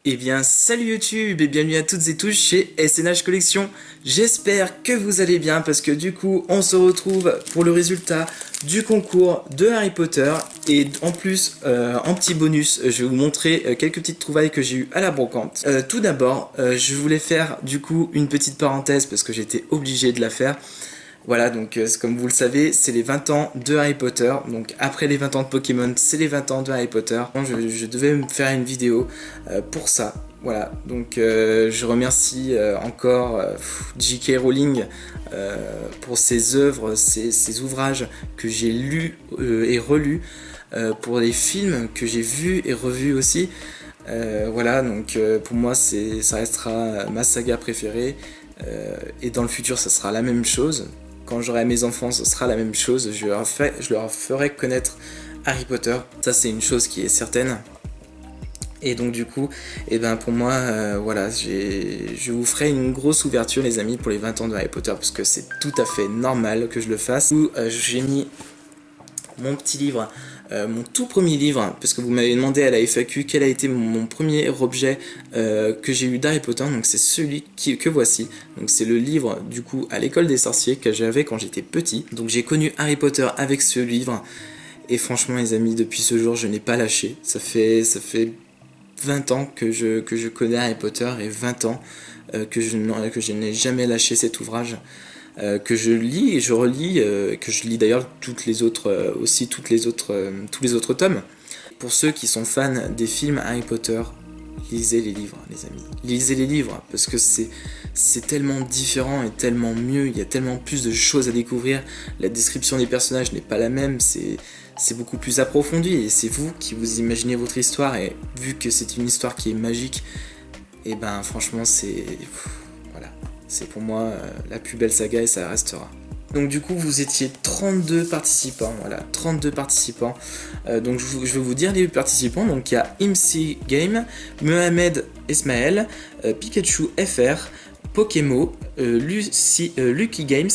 Eh bien salut YouTube et bienvenue à toutes et tous chez SNH Collection. J'espère que vous allez bien parce que du coup on se retrouve pour le résultat du concours de Harry Potter. Et en plus en petit bonus je vais vous montrer quelques petites trouvailles que j'ai eues à la brocante. Tout d'abord je voulais faire du coup une petite parenthèse parce que j'étais obligé de la faire. Voilà, donc comme vous le savez, c'est les 20 ans de Harry Potter. Donc après les 20 ans de Pokémon, c'est les 20 ans de Harry Potter. Je devais me faire une vidéo pour ça. Voilà, donc je remercie encore J.K. Rowling pour ses œuvres, ses ouvrages que j'ai lus et relus, pour les films que j'ai vus et revus aussi. Voilà, donc pour moi ça restera ma saga préférée. Et dans le futur ça sera la même chose. Quand j'aurai mes enfants, ce sera la même chose. Je leur ferai connaître Harry Potter. Ça, c'est une chose qui est certaine. Et donc du coup, et ben pour moi, voilà, je vous ferai une grosse ouverture, les amis, pour les 20 ans de Harry Potter, parce que c'est tout à fait normal que je le fasse. J'ai mis mon petit livre, mon tout premier livre, parce que vous m'avez demandé à la FAQ quel a été mon premier objet que j'ai eu d'Harry Potter. Donc c'est celui que voici. Donc c'est le livre du coup à l'école des sorciers que j'avais quand j'étais petit. Donc j'ai connu Harry Potter avec ce livre. Et franchement les amis, depuis ce jour je n'ai pas lâché. Ça fait 20 ans que je connais Harry Potter et 20 ans que je n'ai jamais lâché cet ouvrage. Que je lis et je relis, que je lis d'ailleurs tous les autres tomes. Pour ceux qui sont fans des films Harry Potter, lisez les livres, les amis. Lisez les livres, parce que c'est tellement différent et tellement mieux, il y a tellement plus de choses à découvrir. La description des personnages n'est pas la même, c'est beaucoup plus approfondi, et c'est vous qui vous imaginez votre histoire, et vu que c'est une histoire qui est magique, et ben franchement c'est pour moi la plus belle saga et ça restera. Donc du coup vous étiez 32 participants, voilà, 32 participants. Donc je vais vous dire les participants. Donc il y a IMC Game, Mohamed Esmaël, Pikachu FR, Pokémo, Lucky Games,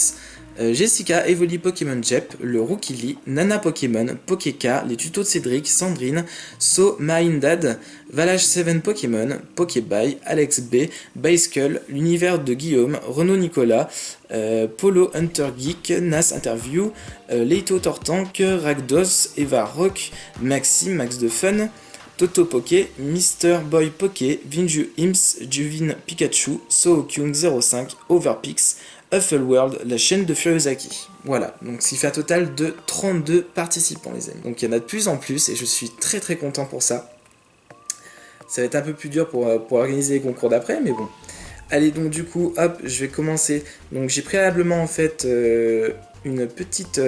Jessica Evoli Pokémon Jep, le Rookie Lee, Nana Pokémon, Pokéka, les tutos de Cédric, Sandrine, So Mindad, Valage 7 Pokémon, Pokébye, Alex B, Bayskull, l'univers de Guillaume, Renaud Nicolas, Polo Hunter Geek, Nas Interview, Leito Tortank, Ragdos, Eva Rock, Maxime, Max de Fun, Toto Poké, Mr. Boy Poké, Vinju Imps, Juvin Pikachu, Sookyung 05, Overpix, World, la chaîne de Furiosaki. Voilà, donc ce qui fait un total de 32 participants les amis. Donc il y en a de plus en plus et je suis très très content pour ça. Ça va être un peu plus dur pour organiser les concours d'après, mais bon. Allez, donc du coup, hop, je vais commencer. Donc j'ai préalablement en fait une petite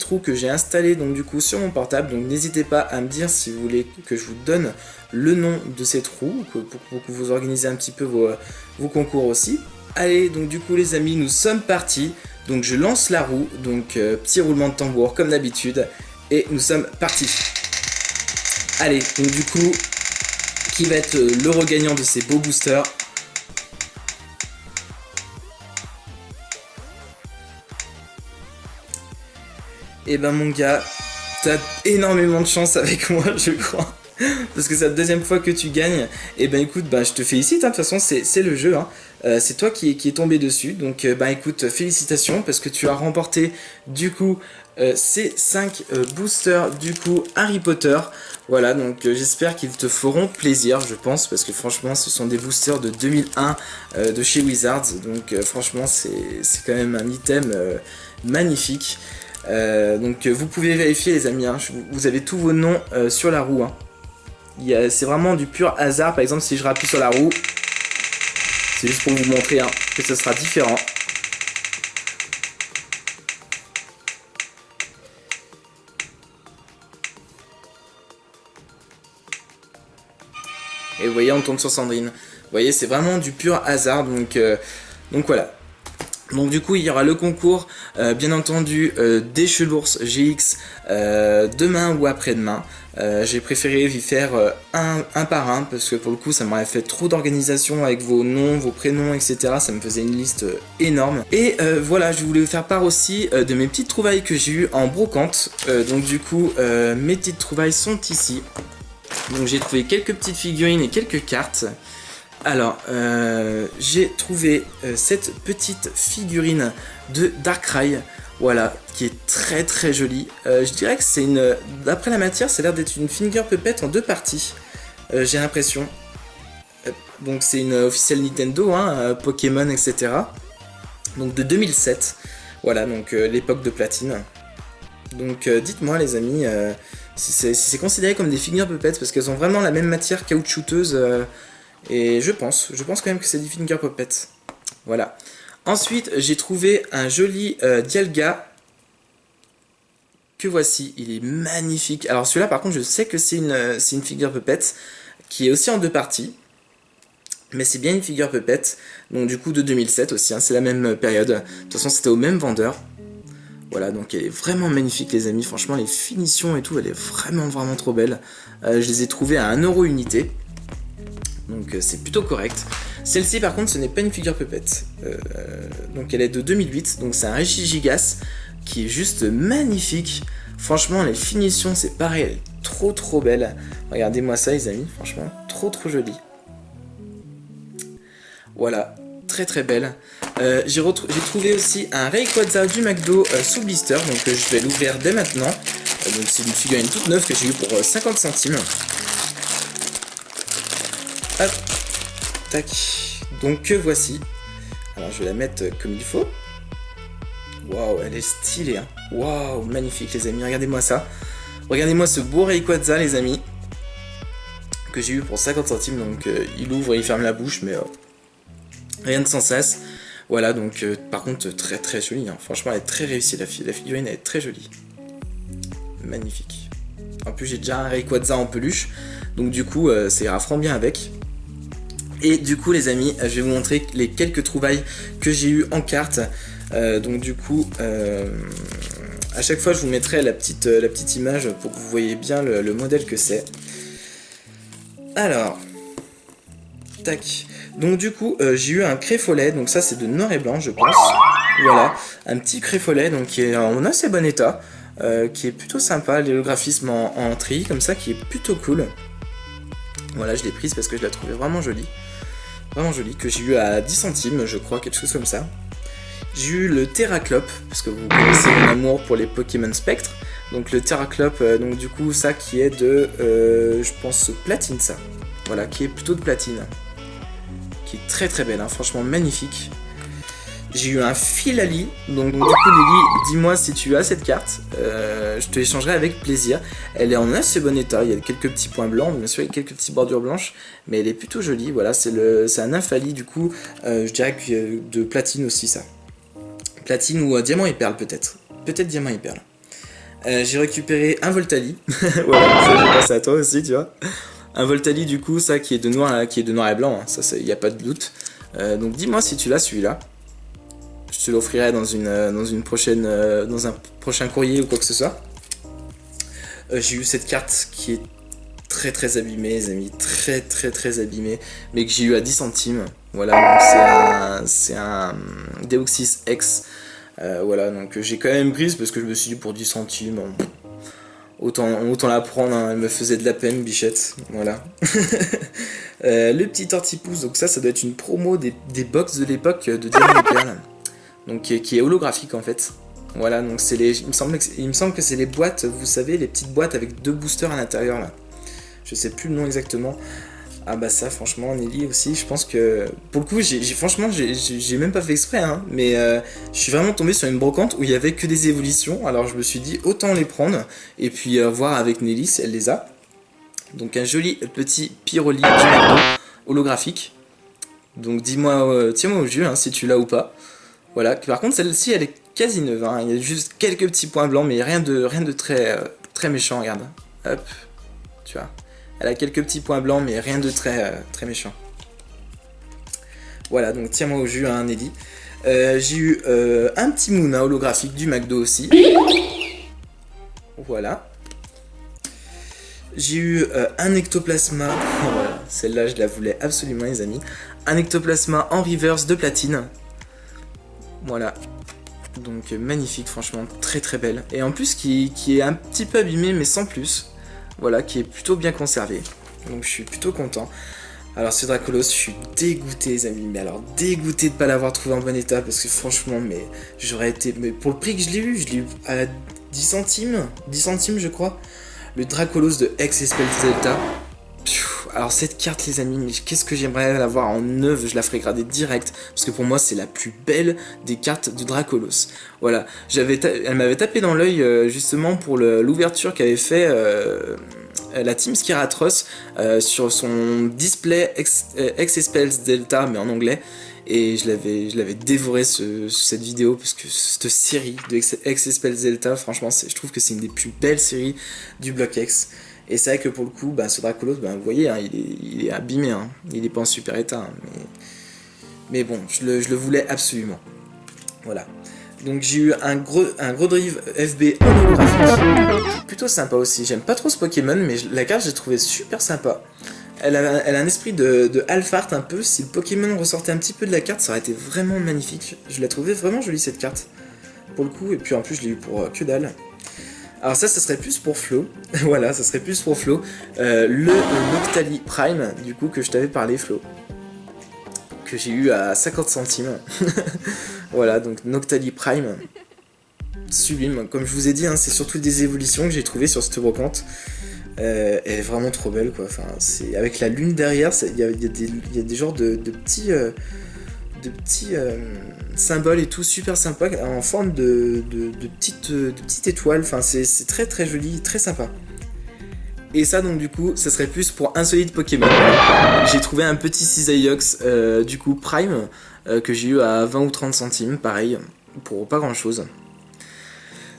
roue que j'ai installée donc du coup sur mon portable. Donc n'hésitez pas à me dire si vous voulez que je vous donne le nom de cette roue pour que vous organisez un petit peu vos concours aussi. Allez, donc du coup les amis, nous sommes partis. Donc je lance la roue, donc petit roulement de tambour comme d'habitude. Et nous sommes partis. Allez, donc du coup, qui va être l'euro gagnant de ces beaux boosters? Et ben mon gars, t'as énormément de chance avec moi, je crois. Parce que c'est la deuxième fois que tu gagnes. Et ben écoute, je te félicite, hein. De toute façon c'est le jeu, hein. C'est toi qui est tombé dessus. Donc écoute, félicitations parce que tu as remporté du coup ces 5 boosters du coup Harry Potter. Voilà, donc j'espère qu'ils te feront plaisir, je pense, parce que franchement ce sont des boosters de 2001 de chez Wizards. Donc franchement c'est quand même un item magnifique. Donc vous pouvez vérifier les amis, hein. Vous avez tous vos noms sur la roue, hein. C'est vraiment du pur hasard. Par exemple si je rappuie sur la roue, c'est juste pour vous montrer, hein, que ce sera différent. Et vous voyez, on tombe sur Sandrine. Vous voyez, c'est vraiment du pur hasard. Donc voilà. Donc du coup il y aura le concours bien entendu des Chelours GX demain ou après-demain. J'ai préféré y faire un par un parce que pour le coup ça m'aurait fait trop d'organisation avec vos noms, vos prénoms, etc. Ça me faisait une liste énorme. Et voilà, je voulais vous faire part aussi de mes petites trouvailles que j'ai eues en brocante. Donc du coup mes petites trouvailles sont ici. Donc j'ai trouvé quelques petites figurines et quelques cartes. Alors, j'ai trouvé cette petite figurine de Darkrai, voilà, qui est très très jolie. Je dirais que c'est une... D'après la matière, ça a l'air d'être une finger puppet en 2 parties, j'ai l'impression. Donc c'est une officielle Nintendo, hein, Pokémon, etc. Donc de 2007, voilà, donc l'époque de platine. Donc dites-moi les amis, si c'est considéré comme des finger puppets, parce qu'elles ont vraiment la même matière caoutchouteuse, et je pense quand même que c'est des finger puppets. Voilà. Ensuite, j'ai trouvé un joli Dialga, que voici, il est magnifique. Alors celui-là par contre, je sais que c'est une figure puppet, qui est aussi en 2 parties. Mais c'est bien une figure puppet, donc du coup de 2007 aussi, hein, c'est la même période. De toute façon, c'était au même vendeur. Voilà, donc elle est vraiment magnifique les amis, franchement les finitions et tout, elle est vraiment trop belle. Je les ai trouvées à 1€ unité, donc c'est plutôt correct. Celle-ci par contre, ce n'est pas une figure puppet, donc elle est de 2008, donc c'est un Regigigas qui est juste magnifique. Franchement les finitions c'est pareil, elle est trop belle. Regardez-moi ça les amis, franchement trop joli. Voilà, très belle. J'ai trouvé aussi un Rayquaza du McDo sous blister, donc je vais l'ouvrir dès maintenant. Donc c'est une figurine toute neuve que j'ai eu pour 50 centimes. Hop, tac. Donc voici. Alors je vais la mettre comme il faut. Waouh, elle est stylée, hein. Waouh, magnifique les amis, regardez-moi ça. Regardez-moi ce beau Rayquaza les amis, que j'ai eu pour 50 centimes, donc il ouvre et il ferme la bouche, mais rien de sans sas. Voilà, donc par contre très jolie, hein. Franchement elle est très réussie, la figurine elle est très jolie. Magnifique. En plus j'ai déjà un Rayquaza en peluche, donc du coup ça ira franc bien avec. Et du coup les amis, je vais vous montrer les quelques trouvailles que j'ai eu en carte. Donc du coup, à chaque fois je vous mettrai la petite image pour que vous voyez bien le modèle que c'est. Alors, tac. Donc du coup, j'ai eu un Créfolet, donc ça c'est de noir et blanc je pense. Voilà, un petit Créfolet donc qui est en assez bon état, qui est plutôt sympa, le graphisme en tri comme ça qui est plutôt cool. Voilà, je l'ai prise parce que je la trouvais vraiment jolie, que j'ai eu à 10 centimes je crois, quelque chose comme ça. J'ai eu le Terraclope, parce que vous connaissez mon amour pour les Pokémon Spectre. Donc le Terraclope, donc du coup ça qui est de, je pense platine ça. Voilà, qui est plutôt de platine. Qui est très belle, hein, franchement magnifique. J'ai eu un Filali, donc du coup Lily, dis-moi si tu as cette carte, je te l'échangerai avec plaisir. Elle est en assez bon état, il y a quelques petits points blancs, bien sûr il y a quelques petites bordures blanches, mais elle est plutôt jolie, voilà, c'est un Infali du coup, je dirais que de platine aussi ça. Platine ou diamant et perle peut-être, diamant et perle. J'ai récupéré un Voltali, voilà, ça j'ai pensé à toi aussi tu vois. Un Voltali du coup, ça qui est de noir et blanc, hein, ça il n'y a pas de doute. Donc dis-moi si tu l'as celui-là. Je te l'offrirai dans un prochain courrier ou quoi que ce soit. J'ai eu cette carte qui est très abîmée les amis, très abîmée, mais que j'ai eu à 10 centimes. Voilà, donc c'est un Deoxys X. Voilà, donc j'ai quand même prise parce que je me suis dit pour 10 centimes, autant la prendre, hein, elle me faisait de la peine, bichette, voilà. Le petit Tortipousse, donc ça doit être une promo des box de l'époque de Diamant et Perle. Donc qui est holographique en fait. Voilà, donc c'est il me semble que c'est les boîtes, vous savez, les petites boîtes avec 2 boosters à l'intérieur là. Je sais plus le nom exactement. Ah bah ça franchement, Nelly aussi, je pense que pour le coup, franchement j'ai même pas fait exprès, hein, mais je suis vraiment tombé sur une brocante où il y avait que des évolutions. Alors je me suis dit autant les prendre et puis voir avec Nelly si elle les a. Donc un joli petit Pyroli du McDo holographique. Donc dis-moi, tiens-moi au jus hein, si tu l'as ou pas. Voilà, par contre celle-ci elle est quasi neuve, hein. Il y a juste quelques petits points blancs mais rien de très méchant, regarde. Hop, tu vois. Elle a quelques petits points blancs mais rien de très méchant. Voilà, donc tiens-moi au jus, hein, Nelly. J'ai eu un petit Mouna holographique du McDo aussi. Voilà. J'ai eu un Ectoplasma, voilà, celle-là je la voulais absolument les amis. Un Ectoplasma en reverse de platine. Voilà, donc magnifique, franchement très belle. Et en plus qui est un petit peu abîmé mais sans plus. voilà, qui est plutôt bien conservé. Donc je suis plutôt content. Alors ce Dracolos, je suis dégoûté les amis, mais alors dégoûté de ne pas l'avoir trouvé en bon état, parce que franchement, mais j'aurais été... Mais pour le prix que je l'ai eu à 10 centimes je crois, le Dracolos de Ex-Espel Delta. Alors cette carte les amis, mais qu'est-ce que j'aimerais l'avoir en neuve, je la ferai grader direct, parce que pour moi c'est la plus belle des cartes de Dracolos. Voilà, elle m'avait tapé dans l'œil justement pour l'ouverture qu'avait fait la team Skiratros sur son display Ex-Spells Delta, mais en anglais. Et je l'avais dévoré cette vidéo, parce que cette série de Ex-Spells Delta, franchement, je trouve que c'est une des plus belles séries du bloc X. Et c'est vrai que pour le coup, ce Dracolos, vous voyez, hein, il est abîmé, hein, il est pas en super état, hein, mais bon, je le voulais absolument. Voilà. Donc j'ai eu un gros drive FB holographique, plutôt sympa aussi. J'aime pas trop ce Pokémon, mais la carte j'ai trouvé super sympa. Elle a un esprit de Alphart un peu. Si le Pokémon ressortait un petit peu de la carte, ça aurait été vraiment magnifique. Je la trouvais vraiment jolie cette carte, pour le coup, et puis en plus je l'ai eu pour que dalle. Alors ça serait plus pour Flo, voilà, ça serait plus pour Flo, le Noctali Prime, du coup, que je t'avais parlé, Flo, que j'ai eu à 50 centimes, voilà, donc Noctali Prime, sublime, comme je vous ai dit, hein, c'est surtout des évolutions que j'ai trouvées sur cette brocante, elle est vraiment trop belle, quoi, enfin, c'est avec la lune derrière, il y a des genres de petits... symboles et tout super sympa en forme de petites étoiles, enfin c'est très très joli, très sympa. Et ça donc du coup ça serait plus pour un solide Pokémon. J'ai trouvé un petit Cisaillox du coup Prime que j'ai eu à 20 ou 30 centimes, pareil, pour pas grand chose.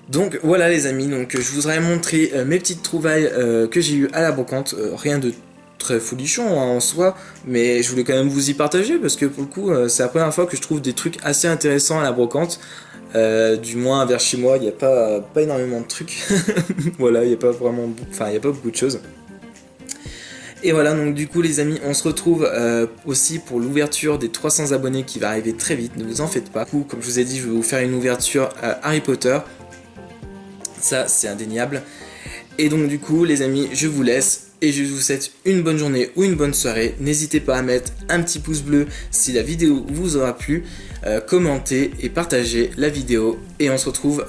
Donc voilà les amis, donc je vous aurais montré mes petites trouvailles que j'ai eu à la brocante, rien de très folichon hein, en soi, mais je voulais quand même vous y partager parce que pour le coup c'est la première fois que je trouve des trucs assez intéressants à la brocante, du moins vers chez moi il n'y a pas énormément de trucs, voilà, il n'y a pas vraiment, enfin il n'y a pas beaucoup de choses. Et voilà, donc du coup les amis, on se retrouve aussi pour l'ouverture des 300 abonnés qui va arriver très vite, ne vous en faites pas. Du coup, comme je vous ai dit, je vais vous faire une ouverture Harry Potter, ça c'est indéniable. Et donc du coup les amis, je vous laisse et je vous souhaite une bonne journée ou une bonne soirée. N'hésitez pas à mettre un petit pouce bleu si la vidéo vous aura plu, commentez et partagez la vidéo et on se retrouve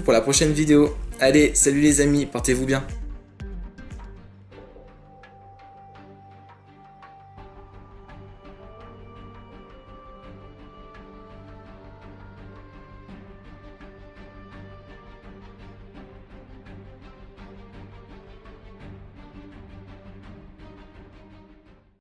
pour la prochaine vidéo. Allez, salut les amis, portez-vous bien.